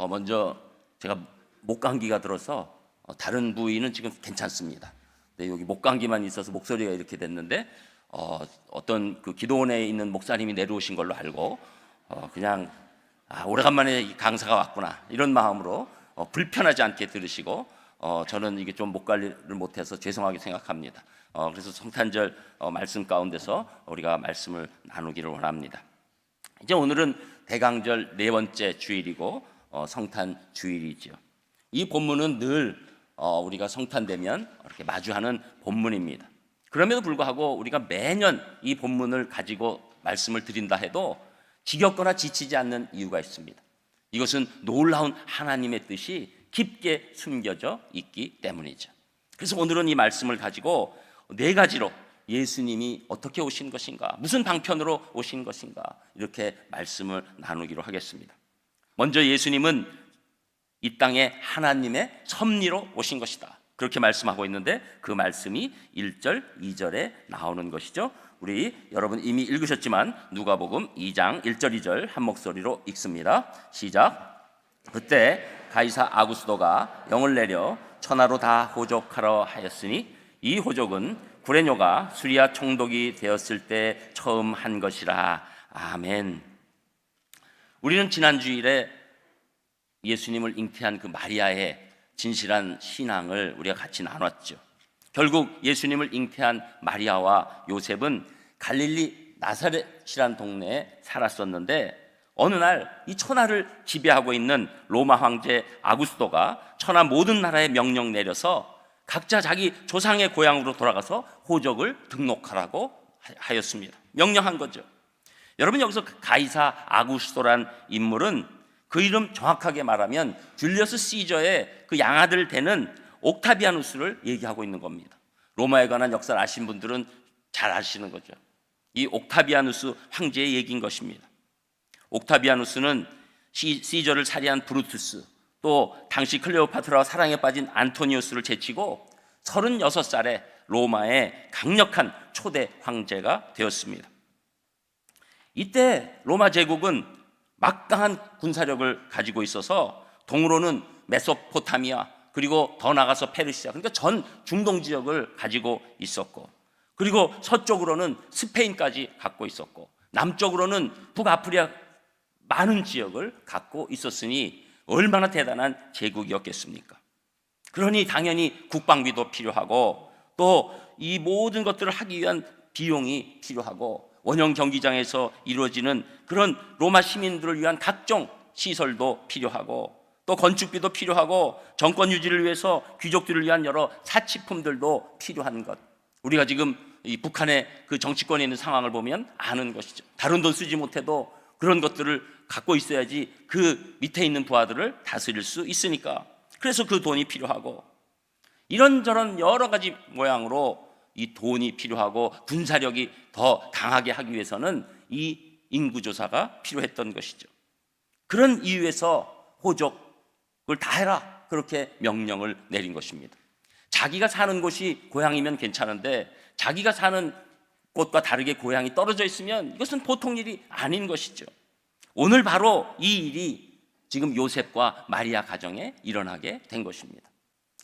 먼저 제가 목감기가 들어서 다른 부위는 지금 괜찮습니다. 근데 여기 목감기만 있어서 목소리가 이렇게 됐는데 어떤 그 기도원에 있는 목사님이 내려오신 걸로 알고 그냥 오래간만에 이 강사가 왔구나 이런 마음으로 불편하지 않게 들으시고 저는 이게 좀 목 관리를 못해서 죄송하게 생각합니다. 그래서 성탄절 말씀 가운데서 우리가 말씀을 나누기를 원합니다. 이제 오늘은 대강절 네 번째 주일이고 성탄 주일이죠. 이 본문은 늘 우리가 성탄되면 이렇게 마주하는 본문입니다. 그럼에도 불구하고 우리가 매년 이 본문을 가지고 말씀을 드린다 해도 지겹거나 지치지 않는 이유가 있습니다. 이것은 놀라운 하나님의 뜻이 깊게 숨겨져 있기 때문이죠. 그래서 오늘은 이 말씀을 가지고 네 가지로 예수님이 어떻게 오신 것인가, 무슨 방편으로 오신 것인가, 이렇게 말씀을 나누기로 하겠습니다. 먼저 예수님은 이 땅에 하나님의 섭리로 오신 것이다, 그렇게 말씀하고 있는데 그 말씀이 1절, 2절에 나오는 것이죠. 우리 여러분 이미 읽으셨지만 누가복음 2장 1절, 2절 한 목소리로 읽습니다. 시작. 그때 가이사 아구스도가 영을 내려 천하로 다 호족하러 하였으니 이 호족은 구레뇨가 수리아 총독이 되었을 때 처음 한 것이라. 아멘. 우리는 지난 주일에 예수님을 잉태한 그 마리아의 진실한 신앙을 우리가 같이 나눴죠. 결국 예수님을 잉태한 마리아와 요셉은 갈릴리 나사렛이란 동네에 살았었는데 어느 날 이 천하를 지배하고 있는 로마 황제 아구스도가 천하 모든 나라에 명령 내려서 각자 자기 조상의 고향으로 돌아가서 호적을 등록하라고 하였습니다. 명령한 거죠. 여러분, 여기서 가이사 아구스도란 인물은 그 이름 정확하게 말하면 줄리어스 시저의 그 양아들 되는 옥타비아누스를 얘기하고 있는 겁니다. 로마에 관한 역사를 아신 분들은 잘 아시는 거죠. 이 옥타비아누스 황제의 얘기인 것입니다. 옥타비아누스는 시저를 살해한 브루투스, 또 당시 클레오파트라와 사랑에 빠진 안토니우스를 제치고 36살에 로마의 강력한 초대 황제가 되었습니다. 이때 로마 제국은 막강한 군사력을 가지고 있어서 동으로는 메소포타미아, 그리고 더 나가서 페르시아, 그러니까 전 중동 지역을 가지고 있었고, 그리고 서쪽으로는 스페인까지 갖고 있었고, 남쪽으로는 북아프리카 많은 지역을 갖고 있었으니 얼마나 대단한 제국이었겠습니까? 그러니 당연히 국방비도 필요하고 또 이 모든 것들을 하기 위한 비용이 필요하고 원형 경기장에서 이루어지는 그런 로마 시민들을 위한 각종 시설도 필요하고 또 건축비도 필요하고 정권 유지를 위해서 귀족들을 위한 여러 사치품들도 필요한 것, 우리가 지금 이 북한의 그 정치권에 있는 상황을 보면 아는 것이죠. 다른 돈 쓰지 못해도 그런 것들을 갖고 있어야지 그 밑에 있는 부하들을 다스릴 수 있으니까. 그래서 그 돈이 필요하고 이런저런 여러 가지 모양으로 이 돈이 필요하고 군사력이 더 강하게 하기 위해서는 이 인구조사가 필요했던 것이죠. 그런 이유에서 호적을 다 해라, 그렇게 명령을 내린 것입니다. 자기가 사는 곳이 고향이면 괜찮은데 자기가 사는 곳과 다르게 고향이 떨어져 있으면 이것은 보통 일이 아닌 것이죠. 오늘 바로 이 일이 지금 요셉과 마리아 가정에 일어나게 된 것입니다.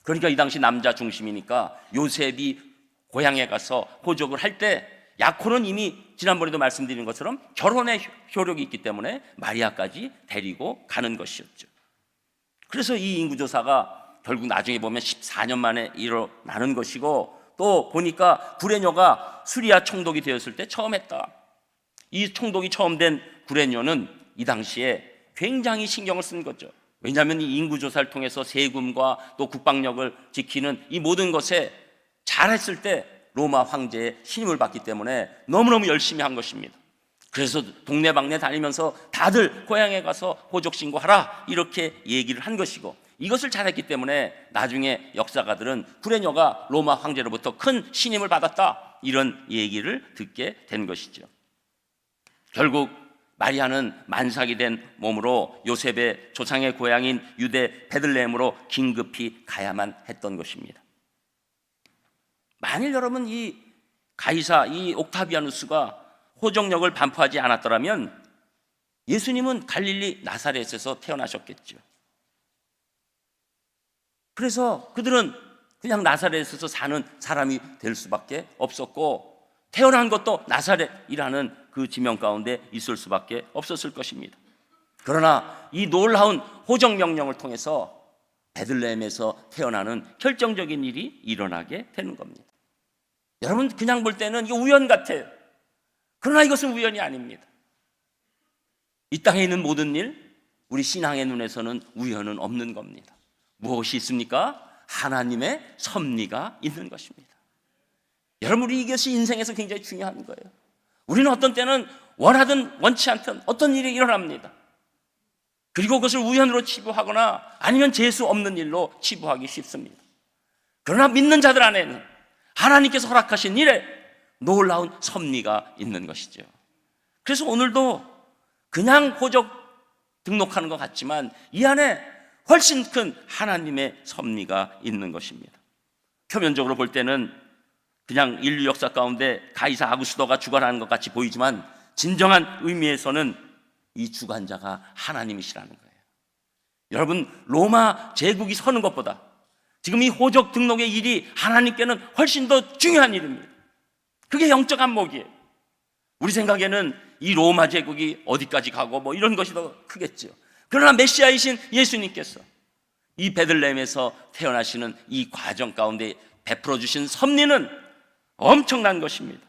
그러니까 이 당시 남자 중심이니까 요셉이 고향에 가서 호적을 할 때 야코는 이미 지난번에도 말씀드린 것처럼 결혼의 효력이 있기 때문에 마리아까지 데리고 가는 것이었죠. 그래서 이 인구조사가 결국 나중에 보면 14년 만에 일어나는 것이고, 또 보니까 구레뇨가 수리아 총독이 되었을 때 처음 했다. 이 총독이 처음 된 구레뇨는 이 당시에 굉장히 신경을 쓴 거죠. 왜냐하면 이 인구조사를 통해서 세금과 또 국방력을 지키는 이 모든 것에 잘했을 때 로마 황제의 신임을 받기 때문에 너무너무 열심히 한 것입니다. 그래서 동네방네 다니면서 다들 고향에 가서 호적 신고하라, 이렇게 얘기를 한 것이고, 이것을 잘했기 때문에 나중에 역사가들은 구레뇨가 로마 황제로부터 큰 신임을 받았다, 이런 얘기를 듣게 된 것이죠. 결국 마리아는 만삭이 된 몸으로 요셉의 조상의 고향인 유대 베들레헴으로 긴급히 가야만 했던 것입니다. 만일 여러분 이 가이사, 이 옥타비아누스가 호적력을 반포하지 않았더라면 예수님은 갈릴리 나사렛에서 태어나셨겠죠. 그래서 그들은 그냥 나사렛에서 사는 사람이 될 수밖에 없었고, 태어난 것도 나사렛이라는 그 지명 가운데 있을 수밖에 없었을 것입니다. 그러나 이 놀라운 호적 명령을 통해서 베들레헴에서 태어나는 결정적인 일이 일어나게 되는 겁니다. 여러분, 그냥 볼 때는 이게 우연 같아요. 그러나 이것은 우연이 아닙니다. 이 땅에 있는 모든 일, 우리 신앙의 눈에서는 우연은 없는 겁니다. 무엇이 있습니까? 하나님의 섭리가 있는 것입니다. 여러분, 우리 이것이 인생에서 굉장히 중요한 거예요. 우리는 어떤 때는 원하든 원치 않든 어떤 일이 일어납니다. 그리고 그것을 우연으로 치부하거나 아니면 재수 없는 일로 치부하기 쉽습니다. 그러나 믿는 자들 안에는 하나님께서 허락하신 일에 놀라운 섭리가 있는 것이죠. 그래서 오늘도 그냥 호적 등록하는 것 같지만 이 안에 훨씬 큰 하나님의 섭리가 있는 것입니다. 표면적으로 볼 때는 그냥 인류 역사 가운데 가이사 아구스도가 주관하는 것 같이 보이지만 진정한 의미에서는 이 주관자가 하나님이시라는 거예요. 여러분, 로마 제국이 서는 것보다 지금 이 호적 등록의 일이 하나님께는 훨씬 더 중요한 일입니다. 그게 영적 안목이에요. 우리 생각에는 이 로마 제국이 어디까지 가고 뭐 이런 것이 더 크겠죠. 그러나 메시아이신 예수님께서 이 베들레헴에서 태어나시는 이 과정 가운데 베풀어 주신 섭리는 엄청난 것입니다.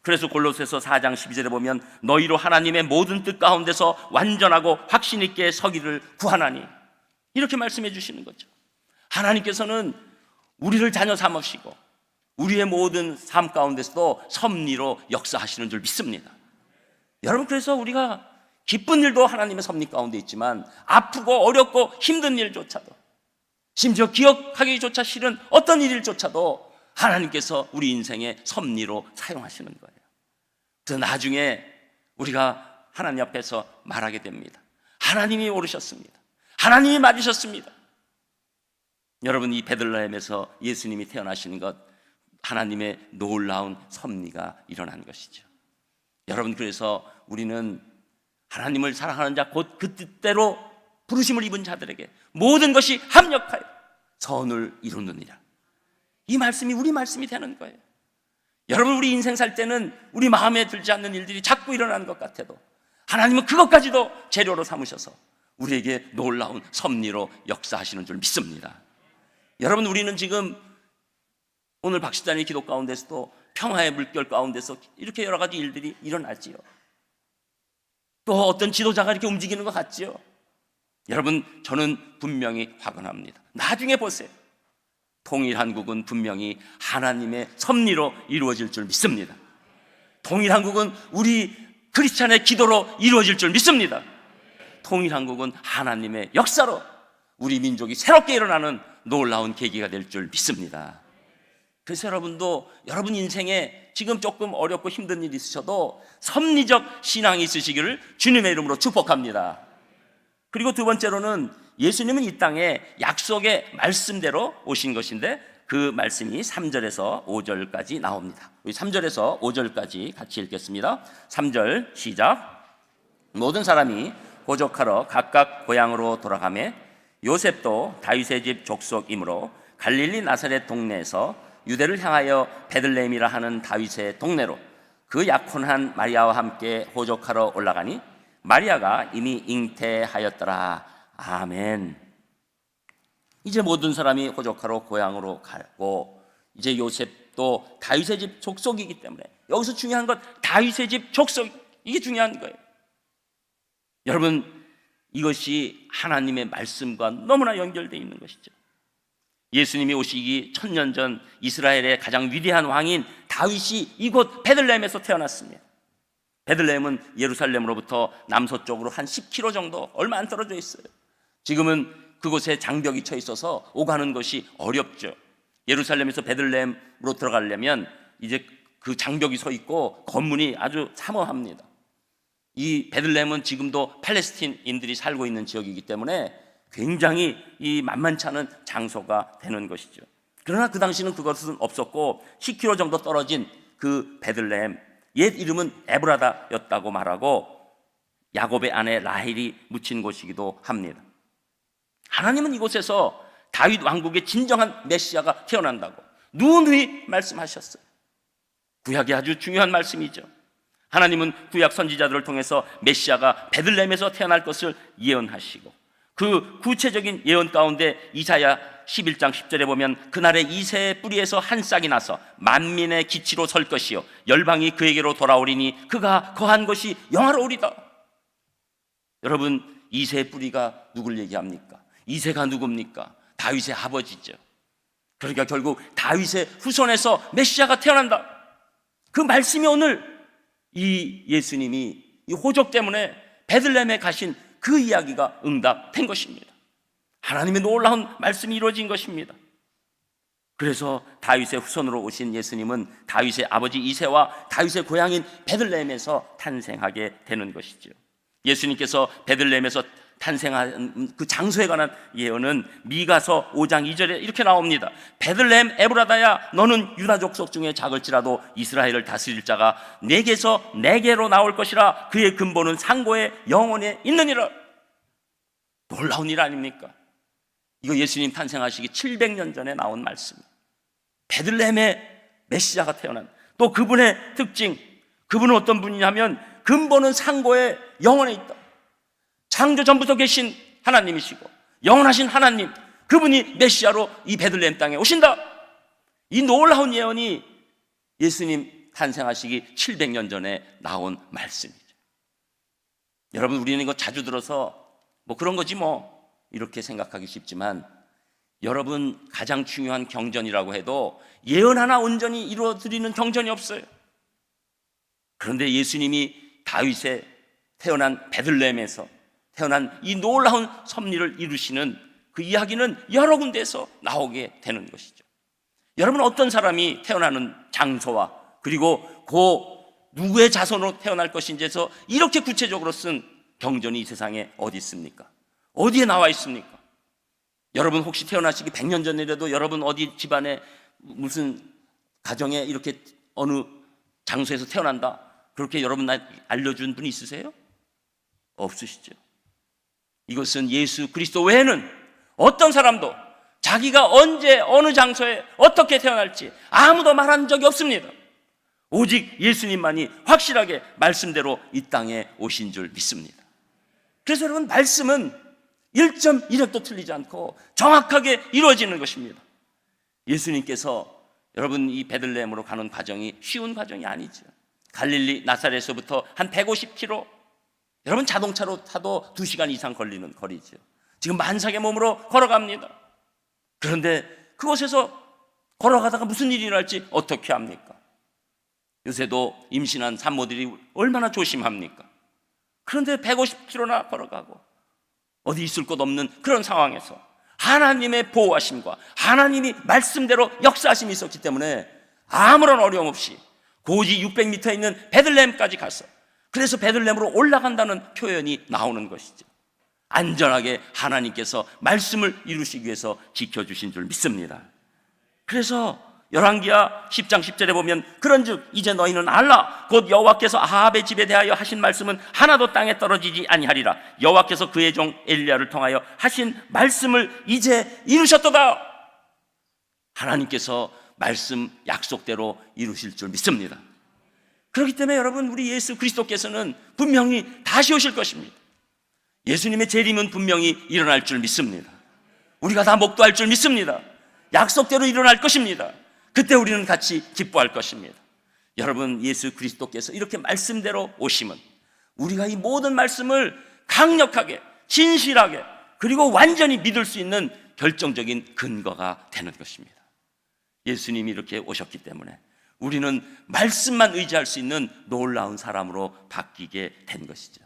그래서 골로새서 4장 12절에 보면 너희로 하나님의 모든 뜻 가운데서 완전하고 확신 있게 서기를 구하나니, 이렇게 말씀해 주시는 거죠. 하나님께서는 우리를 자녀 삼으시고 우리의 모든 삶 가운데서도 섭리로 역사하시는 줄 믿습니다. 여러분, 그래서 우리가 기쁜 일도 하나님의 섭리 가운데 있지만 아프고 어렵고 힘든 일조차도, 심지어 기억하기조차 싫은 어떤 일조차도 하나님께서 우리 인생의 섭리로 사용하시는 거예요. 그래서 나중에 우리가 하나님 앞에서 말하게 됩니다. 하나님이 오르셨습니다. 하나님이 맞으셨습니다. 여러분, 이 베들레헴에서 예수님이 태어나시는 것, 하나님의 놀라운 섭리가 일어난 것이죠. 여러분, 그래서 우리는 하나님을 사랑하는 자, 곧 그 뜻대로 부르심을 입은 자들에게 모든 것이 합력하여 선을 이루느니라. 이 말씀이 우리 말씀이 되는 거예요. 여러분, 우리 인생 살 때는 우리 마음에 들지 않는 일들이 자꾸 일어나는 것 같아도 하나님은 그것까지도 재료로 삼으셔서 우리에게 놀라운 섭리로 역사하시는 줄 믿습니다. 여러분, 우리는 지금 오늘 박시단의 기도 가운데서도 평화의 물결 가운데서 이렇게 여러 가지 일들이 일어나지요. 또 어떤 지도자가 이렇게 움직이는 것 같지요. 여러분, 저는 분명히 확언합니다. 나중에 보세요. 통일한국은 분명히 하나님의 섭리로 이루어질 줄 믿습니다. 통일한국은 우리 크리스찬의 기도로 이루어질 줄 믿습니다. 통일한국은 하나님의 역사로 우리 민족이 새롭게 일어나는 놀라운 계기가 될 줄 믿습니다. 그래서 여러분도 여러분 인생에 지금 조금 어렵고 힘든 일이 있으셔도 섭리적 신앙이 있으시기를 주님의 이름으로 축복합니다. 그리고 두 번째로는 예수님은 이 땅에 약속의 말씀대로 오신 것인데 그 말씀이 3절에서 5절까지 나옵니다. 우리 3절에서 5절까지 같이 읽겠습니다. 3절 시작. 모든 사람이 고족하러 각각 고향으로 돌아가매 요셉도 다윗의 집 족속이므로 갈릴리 나사렛 동네에서 유대를 향하여 베들레헴이라 하는 다윗의 동네로 그 약혼한 마리아와 함께 호족하러 올라가니 마리아가 이미 잉태하였더라. 아멘. 이제 모든 사람이 호족하러 고향으로 가고, 이제 요셉도 다윗의 집 족속이기 때문에 여기서 중요한 건 다윗의 집 족속, 이게 중요한 거예요. 여러분, 이것이 하나님의 말씀과 너무나 연결되어 있는 것이죠. 예수님이 오시기 1000년 전 이스라엘의 가장 위대한 왕인 다윗이 이곳 베들레헴에서 태어났습니다. 베들레헴은 예루살렘으로부터 남서쪽으로 한 10km 정도, 얼마 안 떨어져 있어요. 지금은 그곳에 장벽이 쳐 있어서 오가는 것이 어렵죠. 예루살렘에서 베들레헴으로 들어가려면 이제 그 장벽이 서 있고 건물이 아주 삼엄합니다. 이 베들레헴은 지금도 팔레스틴인들이 살고 있는 지역이기 때문에 굉장히 이 만만치 않은 장소가 되는 것이죠. 그러나 그 당시는 그것은 없었고 10km 정도 떨어진 그 베들레헴, 옛 이름은 에브라다였다고 말하고 야곱의 아내 라헬이 묻힌 곳이기도 합니다. 하나님은 이곳에서 다윗 왕국의 진정한 메시아가 태어난다고 누누이 말씀하셨어요. 구약이 아주 중요한 말씀이죠. 하나님은 구약 선지자들을 통해서 메시아가 베들레헴에서 태어날 것을 예언하시고, 그 구체적인 예언 가운데 이사야 11장 10절에 보면 그날에 이새의 뿌리에서 한 싹이 나서 만민의 기치로 설 것이요 열방이 그에게로 돌아오리니 그가 거한 것이 영화로우리다. 여러분, 이새의 뿌리가 누굴 얘기합니까? 이새가 누굽니까? 다윗의 아버지죠. 그러니까 결국 다윗의 후손에서 메시아가 태어난다. 그 말씀이 오늘 이 예수님이 이 호적 때문에 베들레헴에 가신 그 이야기가 응답된 것입니다. 하나님의 놀라운 말씀이 이루어진 것입니다. 그래서 다윗의 후손으로 오신 예수님은 다윗의 아버지 이새와 다윗의 고향인 베들레헴에서 탄생하게 되는 것이죠. 예수님께서 베들레헴에서 탄생한 그 장소에 관한 예언은 미가서 5장 2절에 이렇게 나옵니다. 베들레헴 에브라다야, 너는 유다 족속 중에 작을지라도 이스라엘을 다스릴 자가 내게서 내게로 나올 것이라. 그의 근본은 상고의 영원에 있느니라. 놀라운 일 아닙니까? 이거 예수님 탄생하시기 700년 전에 나온 말씀입니다. 베들레헴에 메시아가 태어난, 또 그분의 특징, 그분은 어떤 분이냐면 근본은 상고의 영원에 있다. 창조 전부터 계신 하나님이시고 영원하신 하나님, 그분이 메시아로 이 베들레헴 땅에 오신다. 이 놀라운 예언이 예수님 탄생하시기 700년 전에 나온 말씀이죠. 여러분, 우리는 이거 자주 들어서 뭐 그런 거지 뭐 이렇게 생각하기 쉽지만, 여러분, 가장 중요한 경전이라고 해도 예언 하나 온전히 이루어드리는 경전이 없어요. 그런데 예수님이 다윗에 태어난 베들레헴에서 태어난 이 놀라운 섭리를 이루시는 그 이야기는 여러 군데에서 나오게 되는 것이죠. 여러분, 어떤 사람이 태어나는 장소와 그리고 그 누구의 자손으로 태어날 것인지에서 이렇게 구체적으로 쓴 경전이 이 세상에 어디 있습니까? 어디에 나와 있습니까? 여러분, 혹시 태어나시기 100년 전이라도 여러분 어디 집안에 무슨 가정에 이렇게 어느 장소에서 태어난다, 그렇게 여러분 알려준 분이 있으세요? 없으시죠. 이것은 예수 그리스도 외에는 어떤 사람도 자기가 언제 어느 장소에 어떻게 태어날지 아무도 말한 적이 없습니다. 오직 예수님만이 확실하게 말씀대로 이 땅에 오신 줄 믿습니다. 그래서 여러분, 말씀은 1.1획도 틀리지 않고 정확하게 이루어지는 것입니다. 예수님께서 여러분 이 베들레헴으로 가는 과정이 쉬운 과정이 아니죠. 갈릴리 나사렛에서부터 한 150km, 여러분 자동차로 타도 2시간 이상 걸리는 거리죠. 지금 만삭의 몸으로 걸어갑니다. 그런데 그곳에서 걸어가다가 무슨 일이 일어날지 어떻게 합니까? 요새도 임신한 산모들이 얼마나 조심합니까? 그런데 150km나 걸어가고 어디 있을 곳 없는 그런 상황에서 하나님의 보호하심과 하나님이 말씀대로 역사하심이 있었기 때문에 아무런 어려움 없이 고지 600m에 있는 베들레헴까지 가서, 그래서 베들레헴으로 올라간다는 표현이 나오는 것이죠. 안전하게 하나님께서 말씀을 이루시기 위해서 지켜주신 줄 믿습니다. 그래서 열왕기하 10장 10절에 보면 그런즉 이제 너희는 알라, 곧 여호와께서 아합의 집에 대하여 하신 말씀은 하나도 땅에 떨어지지 아니하리라. 여호와께서 그의 종 엘리야를 통하여 하신 말씀을 이제 이루셨도다. 하나님께서 말씀 약속대로 이루실 줄 믿습니다. 그렇기 때문에 여러분, 우리 예수 그리스도께서는 분명히 다시 오실 것입니다. 예수님의 재림은 분명히 일어날 줄 믿습니다. 우리가 다 목도할 줄 믿습니다. 약속대로 일어날 것입니다. 그때 우리는 같이 기뻐할 것입니다. 여러분, 예수 그리스도께서 이렇게 말씀대로 오시면 우리가 이 모든 말씀을 강력하게, 진실하게, 그리고 완전히 믿을 수 있는 결정적인 근거가 되는 것입니다. 예수님이 이렇게 오셨기 때문에 우리는 말씀만 의지할 수 있는 놀라운 사람으로 바뀌게 된 것이죠.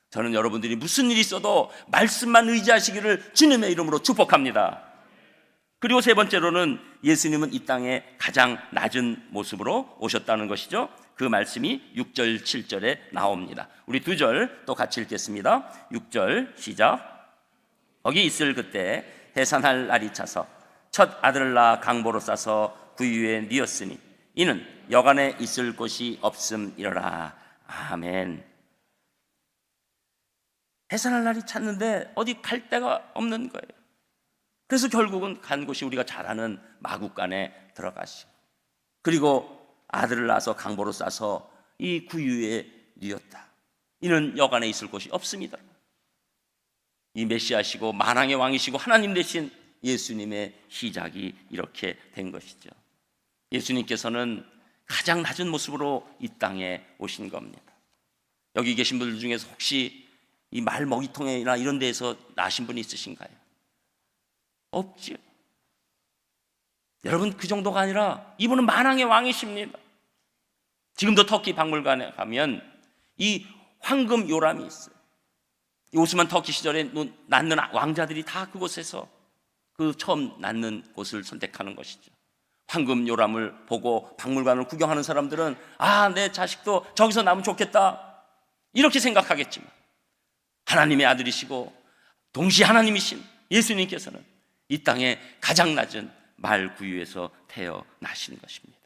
저는 여러분들이 무슨 일이 있어도 말씀만 의지하시기를 주님의 이름으로 축복합니다. 그리고 세 번째로는 예수님은 이 땅에 가장 낮은 모습으로 오셨다는 것이죠. 그 말씀이 6절 7절에 나옵니다. 우리 2절 또 같이 읽겠습니다. 6절 시작. 거기 있을 그때 해산할 날이 차서 첫 아들을 낳아 강보로 싸서 구유에 뉘었으니 이는 여간에 있을 곳이 없음이라. 아멘. 해산할 날이 찼는데 어디 갈 데가 없는 거예요. 그래서 결국은 간 곳이 우리가 잘 아는 마구간에 들어가시고, 그리고 아들을 낳아서 강보로 싸서 이 구유에 뉘었다. 이는 여간에 있을 곳이 없습니다. 이 메시아시고 만왕의 왕이시고 하나님 되신 예수님의 시작이 이렇게 된 것이죠. 예수님께서는 가장 낮은 모습으로 이 땅에 오신 겁니다. 여기 계신 분들 중에서 혹시 이 말 먹이통이나 이런 데에서 나신 분이 있으신가요? 없지요. 여러분, 그 정도가 아니라 이분은 만왕의 왕이십니다. 지금도 터키 박물관에 가면 이 황금 요람이 있어요. 이 오스만 터키 시절에 낳는 왕자들이 다 그곳에서 그 처음 낳는 곳을 선택하는 것이죠. 황금 요람을 보고 박물관을 구경하는 사람들은 내 자식도 저기서 나면 좋겠다 이렇게 생각하겠지만, 하나님의 아들이시고 동시에 하나님이신 예수님께서는 이 땅에 가장 낮은 말 구유에서 태어나신 것입니다.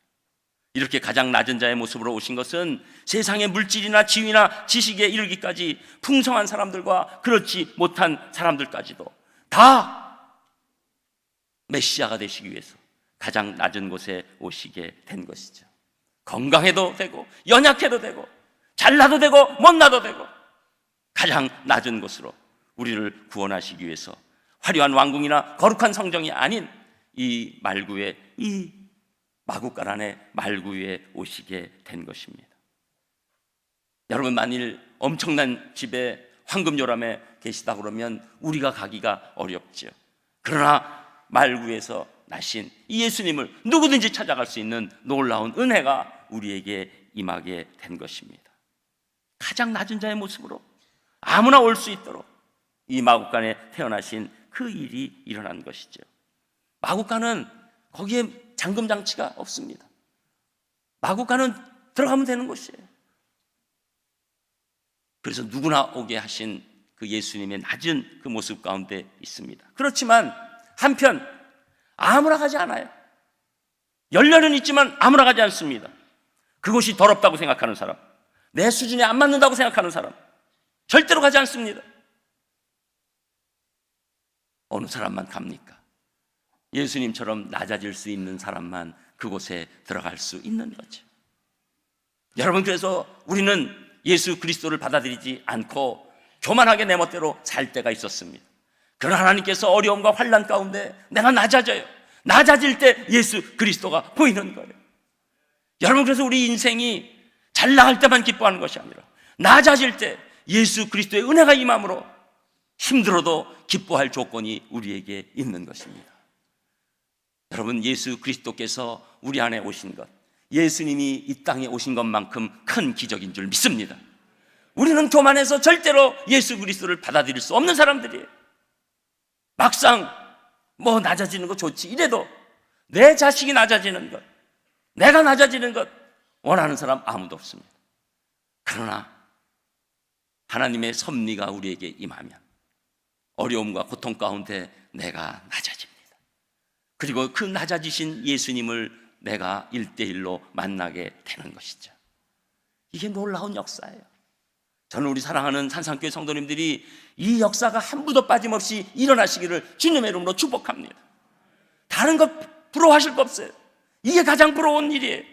이렇게 가장 낮은 자의 모습으로 오신 것은 세상의 물질이나 지위나 지식에 이르기까지 풍성한 사람들과 그렇지 못한 사람들까지도 다 메시아가 되시기 위해서 가장 낮은 곳에 오시게 된 것이죠. 건강해도 되고 연약해도 되고 잘나도 되고 못나도 되고 가장 낮은 곳으로 우리를 구원하시기 위해서 화려한 왕궁이나 거룩한 성정이 아닌 이 말구에, 이 마구간 안에 말구에 오시게 된 것입니다. 여러분, 만일 엄청난 집에 황금요람에 계시다 그러면 우리가 가기가 어렵죠. 그러나 말구에서 나신 이 예수님을 누구든지 찾아갈 수 있는 놀라운 은혜가 우리에게 임하게 된 것입니다. 가장 낮은 자의 모습으로 아무나 올 수 있도록 이 마구간에 태어나신 그 일이 일어난 것이죠. 마구간은 거기에 잠금 장치가 없습니다. 마구간은 들어가면 되는 곳이에요. 그래서 누구나 오게 하신 그 예수님의 낮은 그 모습 가운데 있습니다. 그렇지만 한편 아무나 가지 않아요. 열려는 있지만 아무나 가지 않습니다. 그곳이 더럽다고 생각하는 사람, 내 수준에 안 맞는다고 생각하는 사람 절대로 가지 않습니다. 어느 사람만 갑니까? 예수님처럼 낮아질 수 있는 사람만 그곳에 들어갈 수 있는 거죠. 여러분, 그래서 우리는 예수 그리스도를 받아들이지 않고 교만하게 내 멋대로 살 때가 있었습니다. 그러나 하나님께서 어려움과 환난 가운데 내가 낮아져요. 낮아질 때 예수 그리스도가 보이는 거예요. 여러분, 그래서 우리 인생이 잘 나갈 때만 기뻐하는 것이 아니라 낮아질 때 예수 그리스도의 은혜가 임함으로 힘들어도 기뻐할 조건이 우리에게 있는 것입니다. 여러분, 예수 그리스도께서 우리 안에 오신 것, 예수님이 이 땅에 오신 것만큼 큰 기적인 줄 믿습니다. 우리는 교만해서 절대로 예수 그리스도를 받아들일 수 없는 사람들이에요. 막상 낮아지는 거 좋지 이래도 내 자식이 낮아지는 것, 내가 낮아지는 것 원하는 사람 아무도 없습니다. 그러나 하나님의 섭리가 우리에게 임하면 어려움과 고통 가운데 내가 낮아집니다. 그리고 그 낮아지신 예수님을 내가 1대1로 만나게 되는 것이죠. 이게 놀라운 역사예요. 저는 우리 사랑하는 산상교회 성도님들이 이 역사가 한 부도 빠짐없이 일어나시기를 주님의 이름으로 축복합니다. 다른 것 부러워하실 거 없어요. 이게 가장 부러운 일이에요.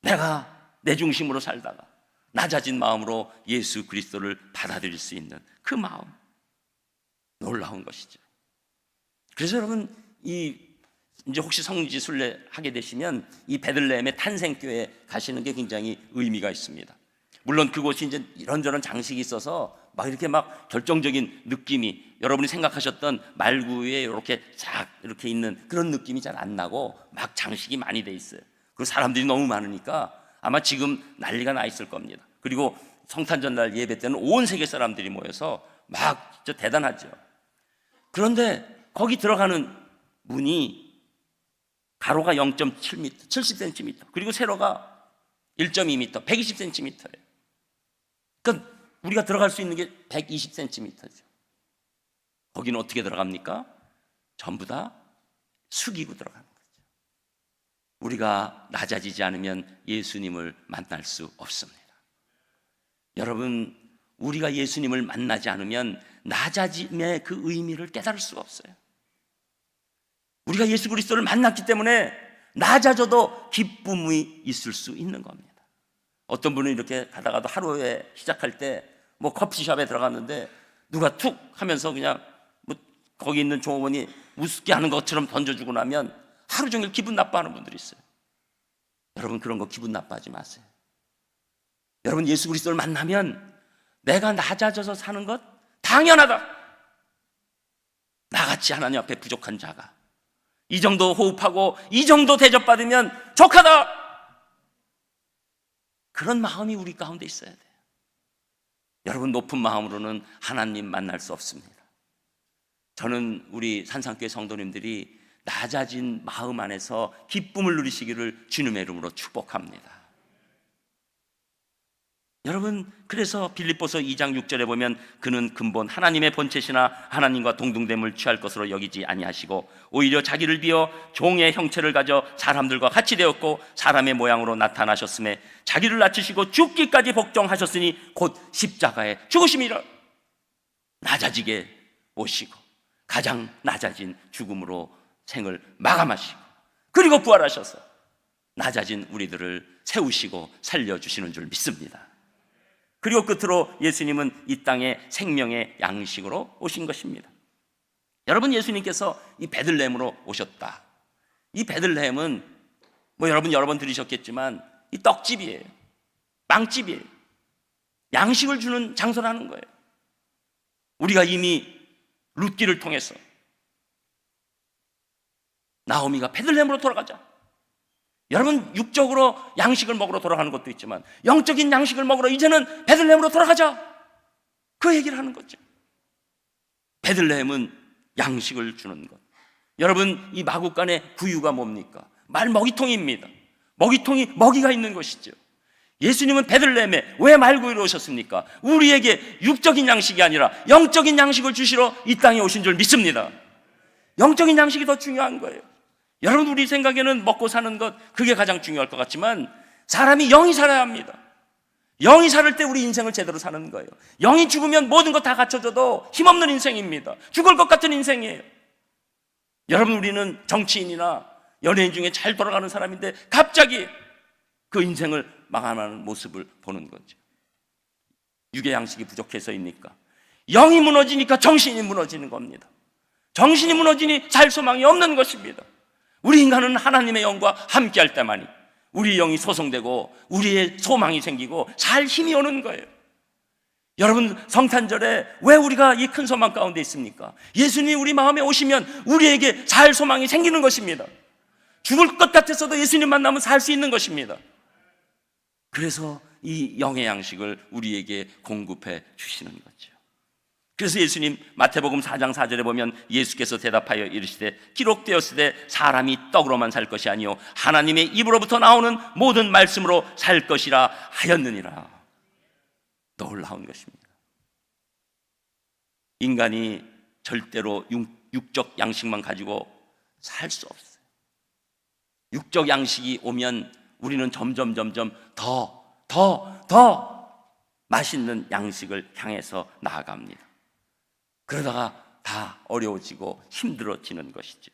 내가 내 중심으로 살다가 낮아진 마음으로 예수 그리스도를 받아들일 수 있는 그 마음, 놀라운 것이죠. 그래서 여러분, 이제 혹시 성지 순례 하게 되시면 이 베들레헴의 탄생교회에 가시는 게 굉장히 의미가 있습니다. 물론 그곳이 이제 이런저런 장식이 있어서 이렇게 결정적인 느낌이, 여러분이 생각하셨던 말구에 이렇게 있는 그런 느낌이 잘 안 나고 장식이 많이 돼 있어요. 그리고 사람들이 너무 많으니까 아마 지금 난리가 나 있을 겁니다. 그리고 성탄절날 예배 때는 온 세계 사람들이 모여서 진짜 대단하죠. 그런데 거기 들어가는 문이 가로가 0.7m, 70cm, 그리고 세로가 1.2m, 120cm예요. 그러니까 우리가 들어갈 수 있는 게 120cm죠. 거기는 어떻게 들어갑니까? 전부 다 숙이고 들어가는 거죠. 우리가 낮아지지 않으면 예수님을 만날 수 없습니다. 여러분, 우리가 예수님을 만나지 않으면 낮아짐의 그 의미를 깨달을 수가 없어요. 우리가 예수 그리스도를 만났기 때문에 낮아져도 기쁨이 있을 수 있는 겁니다. 어떤 분은 이렇게 가다가도 하루에 시작할 때 뭐 커피숍에 들어갔는데 누가 툭 하면서 그냥 뭐 거기 있는 종업원이 우습게 하는 것처럼 던져주고 나면 하루 종일 기분 나빠하는 분들이 있어요. 여러분, 그런 거 기분 나빠하지 마세요. 여러분, 예수 그리스도를 만나면 내가 낮아져서 사는 것 당연하다. 나같이 하나님 앞에 부족한 자가 이 정도 호흡하고 이 정도 대접받으면 족하다. 그런 마음이 우리 가운데 있어야 돼요. 여러분, 높은 마음으로는 하나님 만날 수 없습니다. 저는 우리 산상교회 성도님들이 낮아진 마음 안에서 기쁨을 누리시기를 주님의 이름으로 축복합니다. 여러분, 그래서 빌립보서 2장 6절에 보면 그는 근본 하나님의 본체시나 하나님과 동등됨을 취할 것으로 여기지 아니하시고 오히려 자기를 비어 종의 형체를 가져 사람들과 같이 되었고 사람의 모양으로 나타나셨음에 자기를 낮추시고 죽기까지 복종하셨으니 곧 십자가에 죽으심이라. 낮아지게 오시고 가장 낮아진 죽음으로 생을 마감하시고 그리고 부활하셔서 낮아진 우리들을 세우시고 살려주시는 줄 믿습니다. 그리고 끝으로 예수님은 이 땅에 생명의 양식으로 오신 것입니다. 여러분, 예수님께서 이 베들레헴으로 오셨다. 이 베들레헴은 뭐 여러분 여러 번 들으셨겠지만 이 떡집이에요. 빵집이에요. 양식을 주는 장소라는 거예요. 우리가 이미 룻기를 통해서 나오미가 베들레헴으로 돌아가자. 여러분, 육적으로 양식을 먹으러 돌아가는 것도 있지만 영적인 양식을 먹으러 이제는 베들레헴으로 돌아가자. 그 얘기를 하는 거죠. 베들레헴은 양식을 주는 것. 여러분, 이 마구간의 구유가 뭡니까? 말먹이통입니다. 먹이통이 먹이가 있는 것이죠. 예수님은 베들레헴에 왜 말구유로 오셨습니까? 우리에게 육적인 양식이 아니라 영적인 양식을 주시러 이 땅에 오신 줄 믿습니다. 영적인 양식이 더 중요한 거예요. 여러분, 우리 생각에는 먹고 사는 것, 그게 가장 중요할 것 같지만 사람이 영이 살아야 합니다. 영이 살을 때 우리 인생을 제대로 사는 거예요. 영이 죽으면 모든 것 다 갖춰져도 힘없는 인생입니다. 죽을 것 같은 인생이에요. 여러분, 우리는 정치인이나 연예인 중에 잘 돌아가는 사람인데 갑자기 그 인생을 망하는 모습을 보는 거죠. 육의 양식이 부족해서입니까? 영이 무너지니까 정신이 무너지는 겁니다. 정신이 무너지니 살 소망이 없는 것입니다. 우리 인간은 하나님의 영과 함께할 때만이 우리 영이 소성되고 우리의 소망이 생기고 살 힘이 오는 거예요. 여러분, 성탄절에 왜 우리가 이 큰 소망 가운데 있습니까? 예수님이 우리 마음에 오시면 우리에게 살 소망이 생기는 것입니다. 죽을 것 같았어도 예수님 만나면 살 수 있는 것입니다. 그래서 이 영의 양식을 우리에게 공급해 주시는 거죠. 그래서 예수님 마태복음 4장 4절에 보면 예수께서 대답하여 이르시되 기록되었으되 사람이 떡으로만 살 것이 아니요 하나님의 입으로부터 나오는 모든 말씀으로 살 것이라 하였느니라. 놀라운 것입니다. 인간이 절대로 육적 양식만 가지고 살 수 없어요. 육적 양식이 오면 우리는 점점 더 맛있는 양식을 향해서 나아갑니다. 그러다가 다 어려워지고 힘들어지는 것이죠.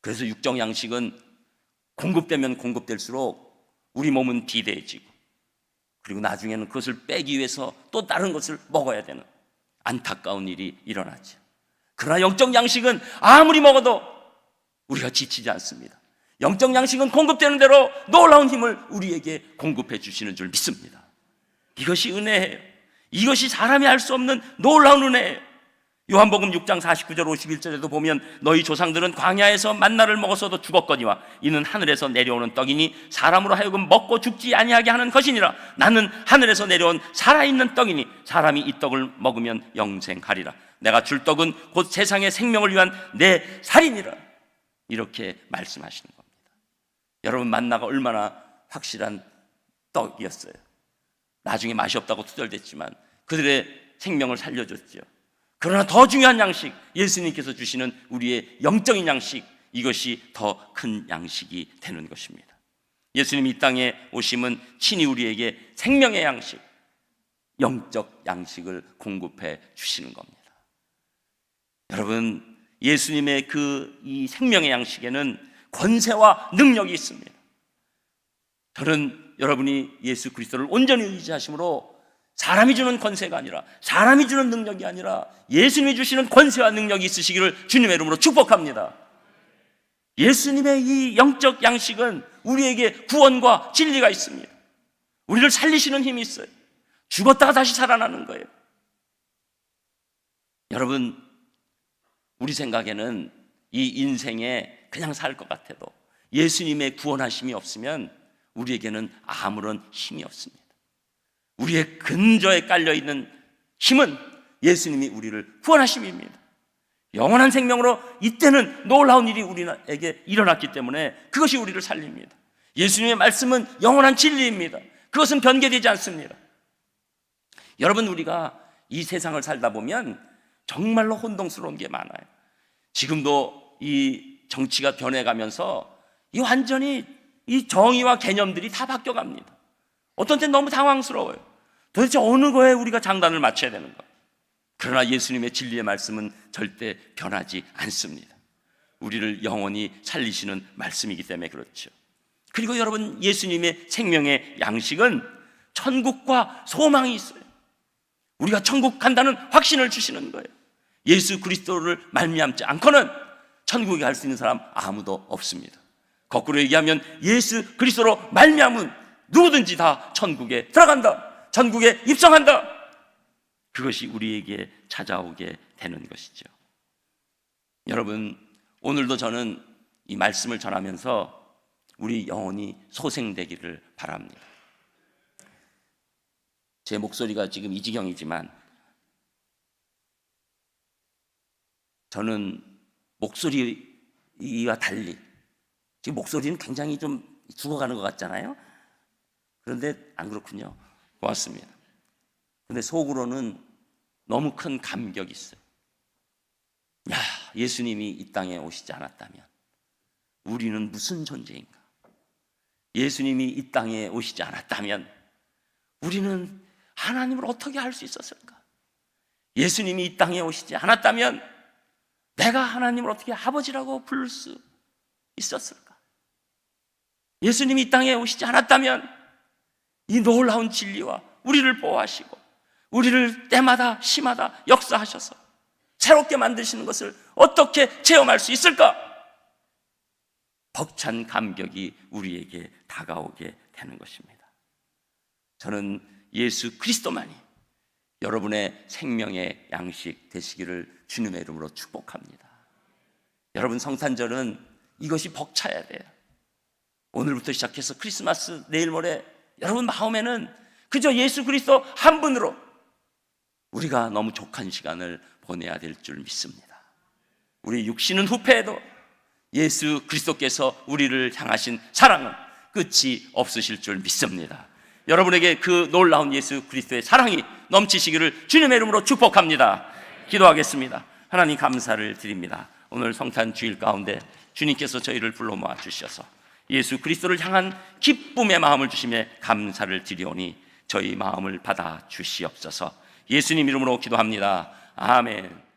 그래서 육적 양식은 공급되면 공급될수록 우리 몸은 비대해지고 그리고 나중에는 그것을 빼기 위해서 또 다른 것을 먹어야 되는 안타까운 일이 일어나죠. 그러나 영적 양식은 아무리 먹어도 우리가 지치지 않습니다. 영적 양식은 공급되는 대로 놀라운 힘을 우리에게 공급해 주시는 줄 믿습니다. 이것이 은혜예요. 이것이 사람이 알 수 없는 놀라운 은혜예요. 요한복음 6장 49절 51절에도 보면 너희 조상들은 광야에서 만나를 먹었어도 죽었거니와 이는 하늘에서 내려오는 떡이니 사람으로 하여금 먹고 죽지 아니하게 하는 것이니라. 나는 하늘에서 내려온 살아있는 떡이니 사람이 이 떡을 먹으면 영생하리라. 내가 줄 떡은 곧 세상의 생명을 위한 내 살이니라. 이렇게 말씀하시는 겁니다. 여러분, 만나가 얼마나 확실한 떡이었어요. 나중에 맛이 없다고 투덜댔지만 그들의 생명을 살려줬죠. 그러나 더 중요한 양식, 예수님께서 주시는 우리의 영적인 양식, 이것이 더 큰 양식이 되는 것입니다. 예수님이 이 땅에 오심은 친히 우리에게 생명의 양식, 영적 양식을 공급해 주시는 겁니다. 여러분, 예수님의 이 생명의 양식에는 권세와 능력이 있습니다. 저는 여러분이 예수 그리스도를 온전히 의지하심으로 사람이 주는 권세가 아니라, 사람이 주는 능력이 아니라 예수님이 주시는 권세와 능력이 있으시기를 주님의 이름으로 축복합니다. 예수님의 이 영적 양식은 우리에게 구원과 진리가 있습니다. 우리를 살리시는 힘이 있어요. 죽었다가 다시 살아나는 거예요. 여러분, 우리 생각에는 이 인생에 그냥 살 것 같아도 예수님의 구원하심이 없으면 우리에게는 아무런 힘이 없습니다. 우리의 근저에 깔려있는 힘은 예수님이 우리를 구원하심입니다. 영원한 생명으로 이때는 놀라운 일이 우리에게 일어났기 때문에 그것이 우리를 살립니다. 예수님의 말씀은 영원한 진리입니다. 그것은 변개되지 않습니다. 여러분, 우리가 이 세상을 살다 보면 정말로 혼동스러운 게 많아요. 지금도 이 정치가 변해가면서 완전히 이 정의와 개념들이 다 바뀌어갑니다. 어떤 때는 너무 당황스러워요. 도대체 어느 거에 우리가 장단을 맞춰야 되는가? 그러나 예수님의 진리의 말씀은 절대 변하지 않습니다. 우리를 영원히 살리시는 말씀이기 때문에 그렇죠. 그리고 여러분, 예수님의 생명의 양식은 천국과 소망이 있어요. 우리가 천국 간다는 확신을 주시는 거예요. 예수 그리스도를 말미암지 않고는 천국에 갈 수 있는 사람 아무도 없습니다. 거꾸로 얘기하면 예수 그리스도로 말미암은 누구든지 다 천국에 들어간다, 천국에 입성한다. 그것이 우리에게 찾아오게 되는 것이죠. 여러분, 오늘도 저는 이 말씀을 전하면서 우리 영혼이 소생되기를 바랍니다. 제 목소리가 지금 이 지경이지만 저는 목소리와 달리, 지금 목소리는 굉장히 좀 죽어가는 것 같잖아요. 그런데 안 그렇군요. 고맙습니다. 근데 속으로는 너무 큰 감격이 있어요. 야, 예수님이 이 땅에 오시지 않았다면 우리는 무슨 존재인가? 예수님이 이 땅에 오시지 않았다면 우리는 하나님을 어떻게 알 수 있었을까? 예수님이 이 땅에 오시지 않았다면 내가 하나님을 어떻게 아버지라고 부를 수 있었을까? 예수님이 이 땅에 오시지 않았다면 이 놀라운 진리와 우리를 보호하시고 우리를 때마다 시마다 역사하셔서 새롭게 만드시는 것을 어떻게 체험할 수 있을까? 벅찬 감격이 우리에게 다가오게 되는 것입니다. 저는 예수 그리스도만이 여러분의 생명의 양식 되시기를 주님의 이름으로 축복합니다. 여러분, 성탄절은 이것이 벅차야 돼요. 오늘부터 시작해서 크리스마스, 내일 모레 여러분 마음에는 그저 예수 그리스도 한 분으로 우리가 너무 족한 시간을 보내야 될 줄 믿습니다. 우리 육신은 후패해도 예수 그리스도께서 우리를 향하신 사랑은 끝이 없으실 줄 믿습니다. 여러분에게 그 놀라운 예수 그리스도의 사랑이 넘치시기를 주님의 이름으로 축복합니다. 기도하겠습니다. 하나님, 감사를 드립니다. 오늘 성탄 주일 가운데 주님께서 저희를 불러 모아 주셔서 예수 그리스도를 향한 기쁨의 마음을 주심에 감사를 드리오니 저희 마음을 받아 주시옵소서. 예수님 이름으로 기도합니다. 아멘.